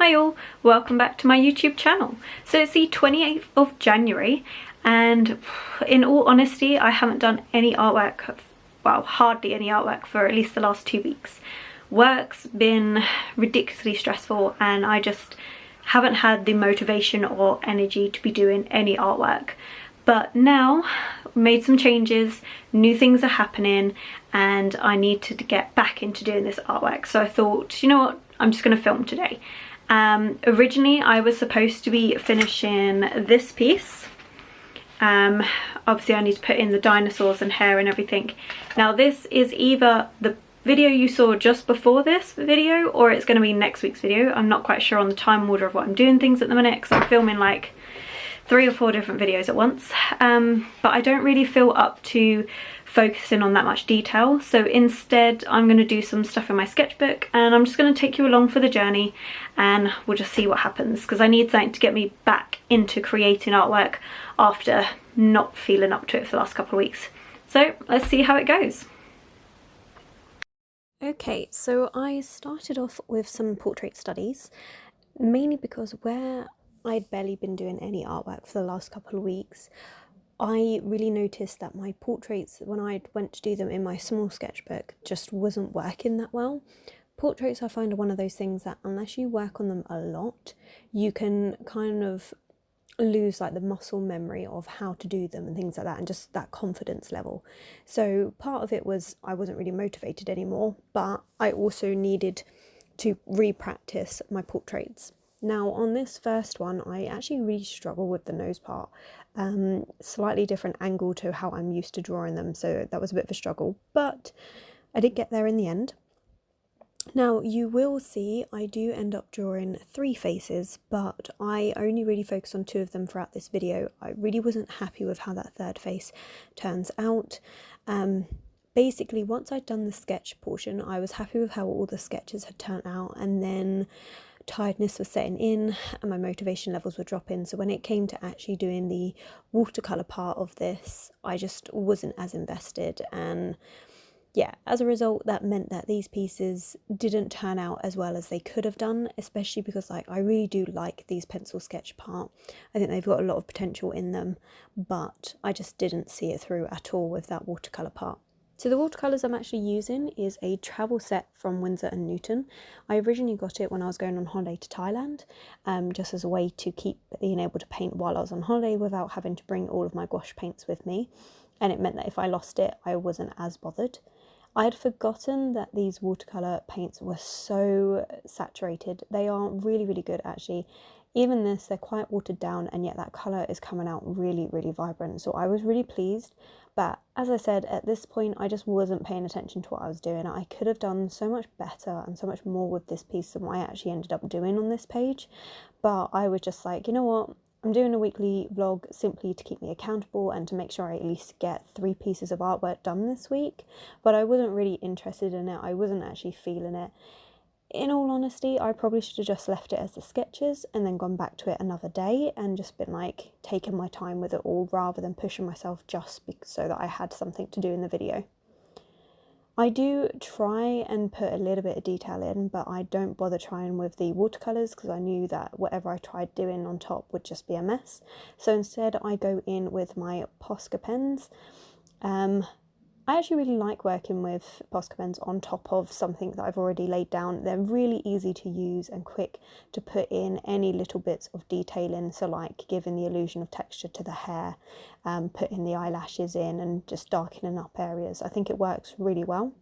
Hi all, welcome back to my YouTube channel. So it's the 28th of January and in all honesty I haven't done any artwork, well hardly any artwork for at least the last 2 weeks. Work's been ridiculously stressful and I just haven't had the motivation or energy to be doing any artwork. But now made some changes, new things are happening and I need to get back into doing this artwork. So I thought, you know what, I'm just going to film today. Originally I was supposed to be finishing this piece. Obviously I need to put in the dinosaurs and hair and everything. Now this is either the video you saw just before this video or it's going to be next week's video. I'm not quite sure on the time order of what I'm doing things at the minute because I'm filming like 3 or 4 different videos at once. But I don't really feel up to focusing on that much detail, so instead I'm going to do some stuff in my sketchbook and I'm just going to take you along for the journey and we'll just see what happens, because I need something to get me back into creating artwork after not feeling up to it for the last couple of weeks. So let's see how it goes. Okay, so I started off with some portrait studies, mainly because where I'd barely been doing any artwork for the last couple of weeks, I really noticed that my portraits, when I went to do them in my small sketchbook, just wasn't working that well. Portraits I find are one of those things that unless you work on them a lot, you can kind of lose like the muscle memory of how to do them and things like that, and just that confidence level. So part of it was I wasn't really motivated anymore, but I also needed to re-practice my portraits. Now on this first one I actually really struggle with the nose part. Slightly different angle to how I'm used to drawing them, so that was a bit of a struggle, but I did get there in the end. Now you will see I do end up drawing 3 faces, but I only really focus on 2 of them throughout this video. I really wasn't happy with how that third face turns out. Basically once I'd done the sketch portion I was happy with how all the sketches had turned out, and then tiredness was setting in and my motivation levels were dropping, so when it came to actually doing the watercolour part of this I just wasn't as invested, and yeah, as a result that meant that these pieces didn't turn out as well as they could have done, especially because like I really do like these pencil sketch part. I think they've got a lot of potential in them, but I just didn't see it through at all with that watercolour part. So the watercolours I'm actually using is a travel set from Windsor and Newton. I originally got it when I was going on holiday to Thailand, just as a way to keep being able to paint while I was on holiday without having to bring all of my gouache paints with me. And it meant that if I lost it, I wasn't as bothered. I had forgotten that these watercolour paints were so saturated. They are really, really good actually. Even this, they're quite watered down and yet that colour is coming out really, really vibrant. So I was really pleased. But as I said, at this point, I just wasn't paying attention to what I was doing. I could have done so much better and so much more with this piece than what I actually ended up doing on this page. But I was just like, you know what? I'm doing a weekly vlog simply to keep me accountable and to make sure I at least get 3 pieces of artwork done this week. But I wasn't really interested in it. I wasn't actually feeling it. In all honesty, I probably should have just left it as the sketches and then gone back to it another day and just been like taking my time with it all rather than pushing myself just so that I had something to do in the video. I do try and put a little bit of detail in, but I don't bother trying with the watercolours because I knew that whatever I tried doing on top would just be a mess. So instead I go in with my Posca pens. I actually really like working with Posca pens on top of something that I've already laid down. They're really easy to use and quick to put in any little bits of detailing, so like giving the illusion of texture to the hair, putting the eyelashes in and just darkening up areas. I think it works really well.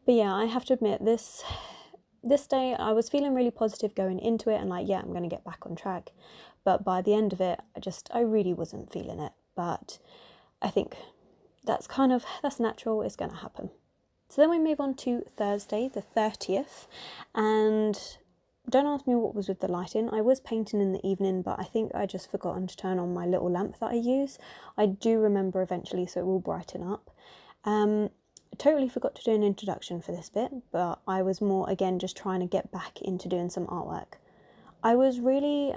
But yeah, I have to admit this day I was feeling really positive going into it and like, yeah, I'm going to get back on track. But by the end of it, I really wasn't feeling it. But I think that's natural, it's going to happen. So then we move on to Thursday the 30th, and don't ask me what was with the lighting. I was painting in the evening, but I think I just forgotten to turn on my little lamp that I use. I do remember eventually, so it will brighten up. I totally forgot to do an introduction for this bit, but I was more again just trying to get back into doing some artwork. I was really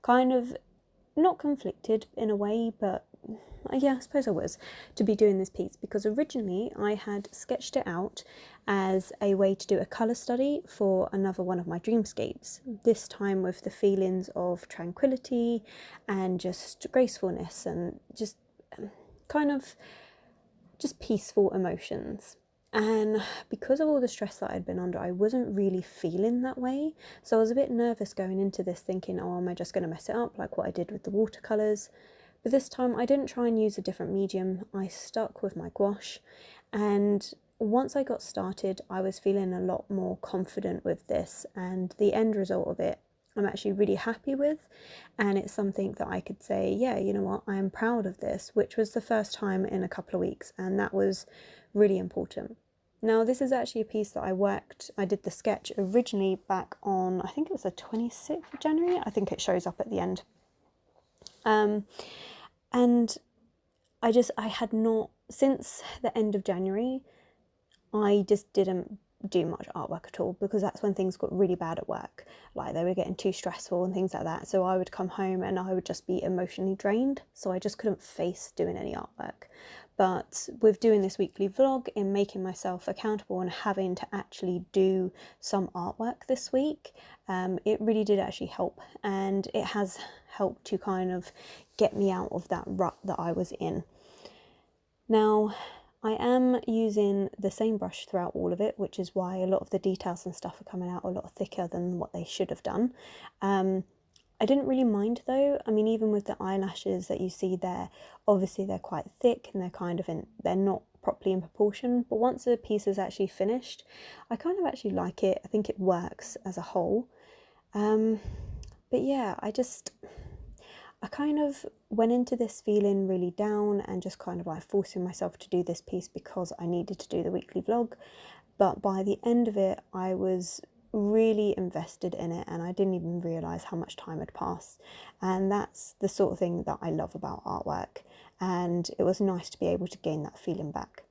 kind of not conflicted in a way, but yeah, I suppose I was, to be doing this piece, because originally I had sketched it out as a way to do a colour study for another one of my dreamscapes, this time with the feelings of tranquility and just gracefulness and just kind of just peaceful emotions. And because of all the stress that I'd been under, I wasn't really feeling that way. So I was a bit nervous going into this, thinking, oh, am I just going to mess it up like what I did with the watercolours? But this time I didn't try and use a different medium. I stuck with my gouache. And once I got started, I was feeling a lot more confident with this. And the end result of it, I'm actually really happy with. And it's something that I could say, yeah, you know what, I am proud of this, which was the first time in a couple of weeks. And that was really important. Now, this is actually a piece that I did the sketch originally back on, I think it was the 26th of January. I think it shows up at the end. And I had not, since the end of January, I just didn't do much artwork at all, because that's when things got really bad at work. Like, they were getting too stressful and things like that. So I would come home and I would just be emotionally drained. So I just couldn't face doing any artwork. But with doing this weekly vlog, in making myself accountable and having to actually do some artwork this week, it really did actually help. And it has helped to kind of get me out of that rut that I was in. Now, I am using the same brush throughout all of it, which is why a lot of the details and stuff are coming out a lot thicker than what they should have done. I didn't really mind though. I mean, even with the eyelashes that you see there, obviously they're quite thick and they're not properly in proportion. But once the piece is actually finished, I kind of actually like it. I think it works as a whole. But yeah, I kind of went into this feeling really down and just kind of like forcing myself to do this piece because I needed to do the weekly vlog. But by the end of it, I was really invested in it and I didn't even realise how much time had passed. And that's the sort of thing that I love about artwork. And it was nice to be able to gain that feeling back.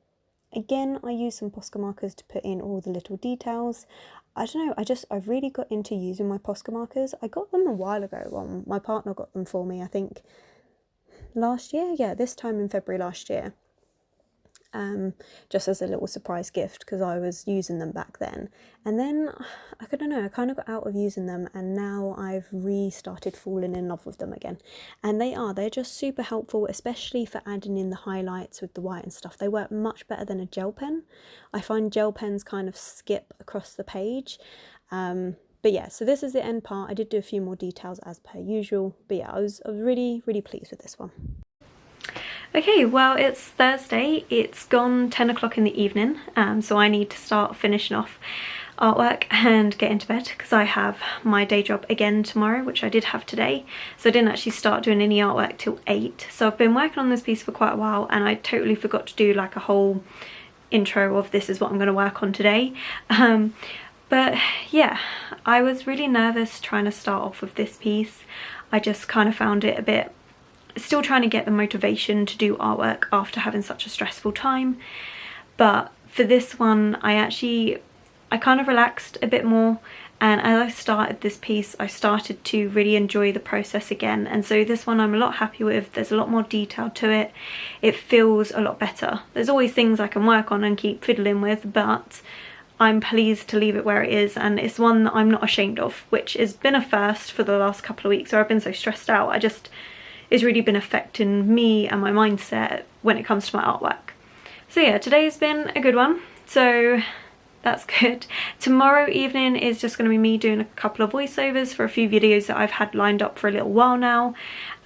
Again, I used some Posca markers to put in all the little details. I don't know, I've really got into using my Posca markers. I got them a while ago. Well, my partner got them for me, I think last year. Yeah, this time in February last year. Just as a little surprise gift, because I was using them back then. And then, I don't know, I kind of got out of using them and now I've restarted falling in love with them again. And they're just super helpful, especially for adding in the highlights with the white and stuff. They work much better than a gel pen. I find gel pens kind of skip across the page. But yeah, so this is the end part. I did do a few more details as per usual. But yeah, I was really, really pleased with this one. Okay, well, it's Thursday. It's gone 10 o'clock in the evening, so I need to start finishing off artwork and get into bed because I have my day job again tomorrow, which I did have today. So I didn't actually start doing any artwork till 8. So I've been working on this piece for quite a while and I totally forgot to do like a whole intro of this is what I'm going to work on today. But yeah, I was really nervous trying to start off with this piece. I just kind of found it a bit, still trying to get the motivation to do artwork after having such a stressful time. But for this one, I kind of relaxed a bit more, and as I started this piece I started to really enjoy the process again. And so this one I'm a lot happy with. There's a lot more detail to it. It feels a lot better. There's always things I can work on and keep fiddling with, but I'm pleased to leave it where it is, and it's one that I'm not ashamed of, which has been a first for the last couple of weeks where I've been so stressed out. It's really been affecting me and my mindset when it comes to my artwork. So yeah, today's been a good one, so that's good. Tomorrow evening is just going to be me doing a couple of voiceovers for a few videos that I've had lined up for a little while now.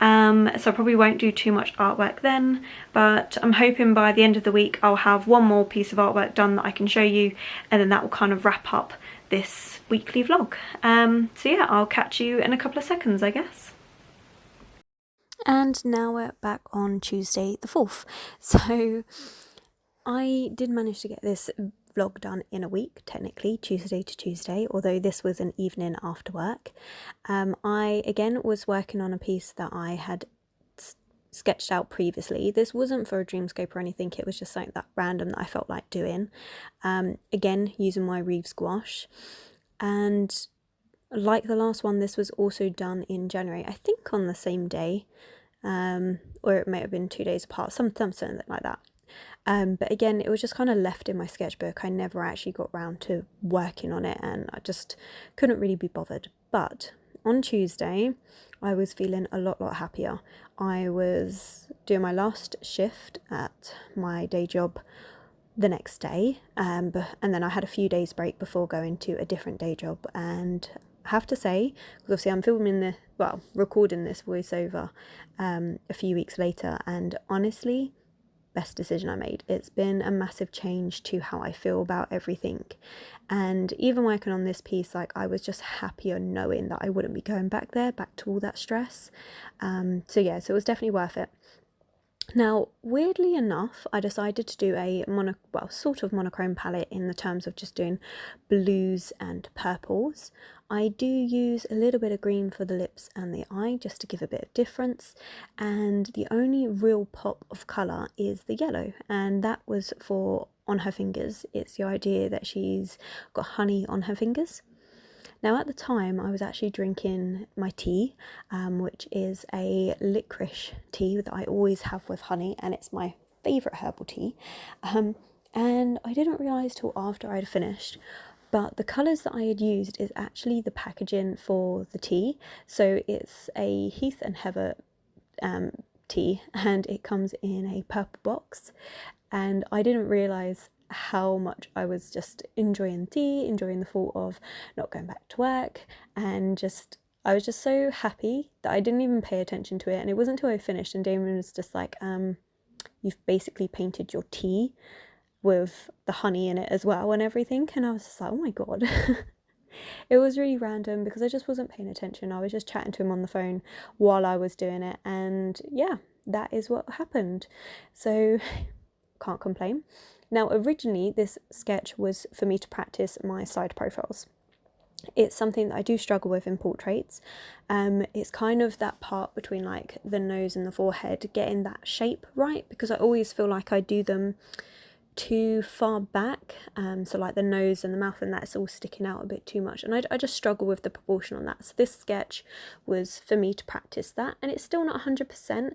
So I probably won't do too much artwork then, but I'm hoping by the end of the week I'll have one more piece of artwork done that I can show you, and then that will kind of wrap up this weekly vlog. So yeah, I'll catch you in a couple of seconds, I guess. And now we're back on Tuesday the 4th. So I did manage to get this vlog done in a week, technically, Tuesday to Tuesday, although this was an evening after work. I, again, was working on a piece that I had sketched out previously. This wasn't for a dreamscape or anything, it was just something that random that I felt like doing. Again, using my Reeves gouache. And like the last one, this was also done in January, I think on the same day. or it may have been 2 days apart, something like that. But again, it was just kind of left in my sketchbook. I never actually got round to working on it, and I just couldn't really be bothered. But on Tuesday, I was feeling a lot happier. I was doing my last shift at my day job the next day, and then I had a few days break before going to a different day job. And I have to say, because obviously I'm recording this voiceover a few weeks later, and honestly, best decision I made. It's been a massive change to how I feel about everything. And even working on this piece, like, I was just happier knowing that I wouldn't be going back to all that stress. So it was definitely worth it. Now, weirdly enough, I decided to do a sort of monochrome palette in the terms of just doing blues and purples. I do use a little bit of green for the lips and the eye just to give a bit of difference, and the only real pop of colour is the yellow, and that was for on her fingers. It's the idea that she's got honey on her fingers. Now, at the time, I was actually drinking my tea, which is a licorice tea that I always have with honey, and it's my favourite herbal tea. And I didn't realise till after I'd finished, but the colours that I had used is actually the packaging for the tea. So it's a Heath and Heather tea, and it comes in a purple box. And I didn't realise how much I was just enjoying tea, enjoying the thought of not going back to work, and I was just so happy that I didn't even pay attention to it. And it wasn't until I finished and Damon was just like, you've basically painted your tea with the honey in it as well and everything. And I was just like, oh my god. It was really random because I just wasn't paying attention. I was just chatting to him on the phone while I was doing it, and yeah, that is what happened. So can't complain. Now, originally this sketch was for me to practice my side profiles. It's something that I do struggle with in portraits. It's kind of that part between like the nose and the forehead, getting that shape right, because I always feel like I do them too far back, so like the nose and the mouth and that's all sticking out a bit too much, and I just struggle with the proportion on that. So this sketch was for me to practice that, and it's still not 100%,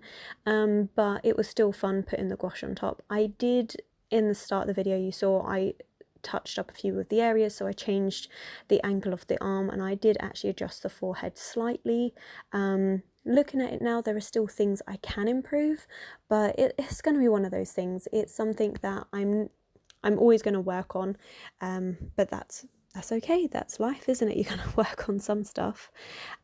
but it was still fun putting the gouache on top. I did, in the start of the video you saw, I touched up a few of the areas, so I changed the angle of the arm, and I did actually adjust the forehead slightly. Looking at it now, there are still things I can improve, but it's going to be one of those things. It's something that I'm always going to work on, but that's okay. That's life, isn't it? You're going to work on some stuff.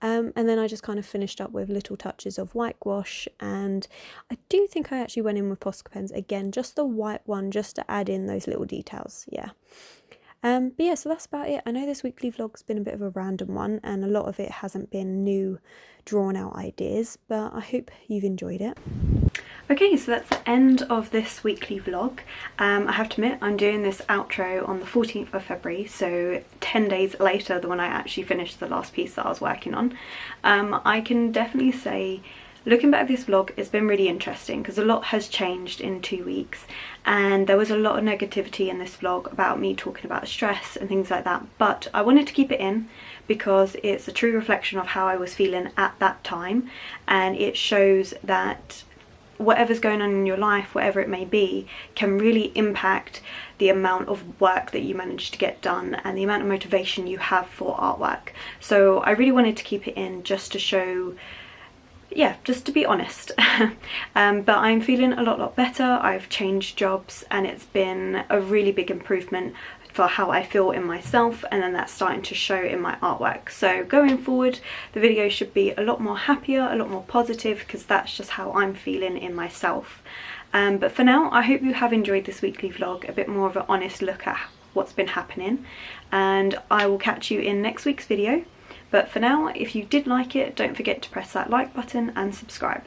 And then I just kind of finished up with little touches of white gouache, and I do think I actually went in with Posca pens again, just the white one, just to add in those little details. Yeah. But yeah, so that's about it. I know this weekly vlog's been a bit of a random one, and a lot of it hasn't been new drawn out ideas, but I hope you've enjoyed it. Okay, so that's the end of this weekly vlog. I have to admit, I'm doing this outro on the 14th of February, so 10 days later than when I actually finished the last piece that I was working on. I can definitely say, looking back at this vlog, it's been really interesting because a lot has changed in 2 weeks, and there was a lot of negativity in this vlog about me talking about stress and things like that, but I wanted to keep it in because it's a true reflection of how I was feeling at that time, and it shows that whatever's going on in your life, whatever it may be, can really impact the amount of work that you manage to get done and the amount of motivation you have for artwork. So I really wanted to keep it in just to show, yeah, just to be honest. But I'm feeling a lot better. I've changed jobs, and it's been a really big improvement for how I feel in myself, and then that's starting to show in my artwork. So going forward, the video should be a lot more happier, a lot more positive, because that's just how I'm feeling in myself. But for now, I hope you have enjoyed this weekly vlog, a bit more of an honest look at what's been happening, and I will catch you in next week's video. But for now, if you did like it, don't forget to press that like button and subscribe.